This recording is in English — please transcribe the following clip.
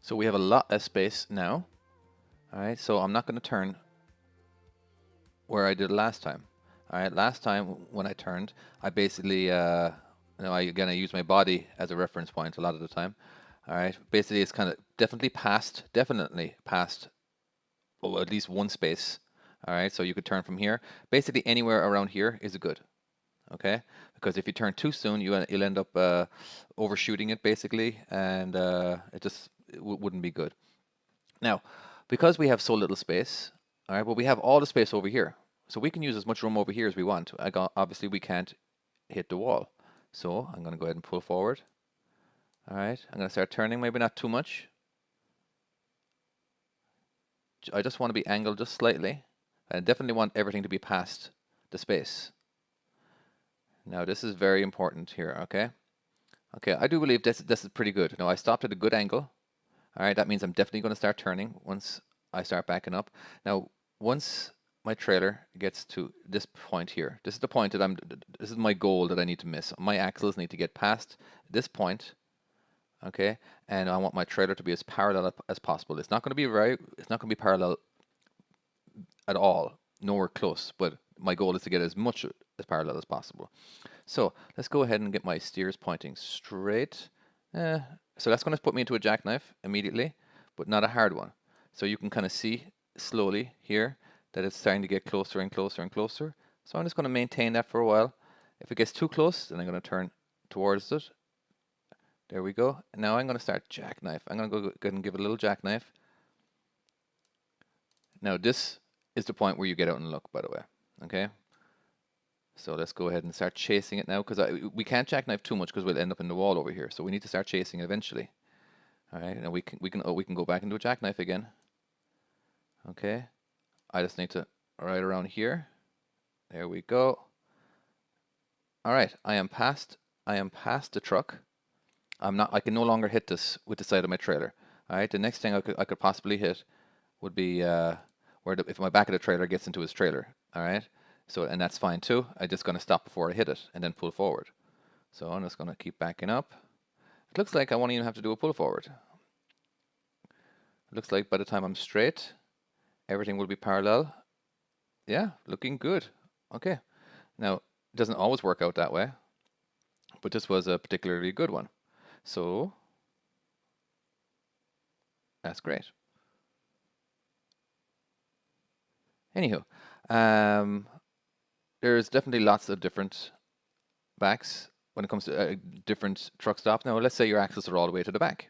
So we have a lot less space now. All right, so I'm not going to turn where I did last time. All right, last time when I turned, I basically, I use my body as a reference point a lot of the time. All right, basically it's kind of definitely past, oh, at least one space. All right, so you could turn from here. Basically anywhere around here is good. Okay, because if you turn too soon, you'll end up overshooting it basically, and it wouldn't be good. Now, because we have so little space, all right, well, we have all the space over here. So we can use as much room over here as we want. Obviously, we can't hit the wall. So I'm going to go ahead and pull forward. All right, I'm going to start turning, maybe not too much. I just want to be angled just slightly. I definitely want everything to be past the space. Now, this is very important here, okay? Okay, I do believe this is pretty good. Now, I stopped at a good angle. All right, that means I'm definitely going to start turning once I start backing up. Now, once my trailer gets to this point here, this is the point that this is my goal that I need to miss. My axles need to get past this point, okay? And I want my trailer to be as parallel as possible. It's not going to be parallel at all, nowhere close, but my goal is to get as much as parallel as possible. So let's go ahead and get my steers pointing straight. So that's going to put me into a jackknife immediately, but not a hard one. So you can kind of see slowly here that it's starting to get closer and closer and closer. So I'm just going to maintain that for a while. If it gets too close, then I'm going to turn towards it. There we go. And now I'm going to start jackknife. I'm going to go ahead and give it a little jackknife. Now this is the point where you get out and look, by the way. Okay. So let's go ahead and start chasing it now, because we can't jackknife too much because we'll end up in the wall over here. So we need to start chasing it eventually. All right, and we can go back into a jackknife again. Okay, I just need to right around here. There we go. All right, I am past the truck. I can no longer hit this with the side of my trailer. All right, the next thing I could possibly hit would be if my back of the trailer gets into his trailer. All right, so and that's fine too. I'm just going to stop before I hit it and then pull forward. So I'm just going to keep backing up. It looks like I won't even have to do a pull forward. It looks like by the time I'm straight, everything will be parallel. Yeah, looking good. Okay. Now, it doesn't always work out that way, but this was a particularly good one. So, that's great. Anywho, there's definitely lots of different backs when it comes to different truck stops. Now, let's say your axles are all the way to the back.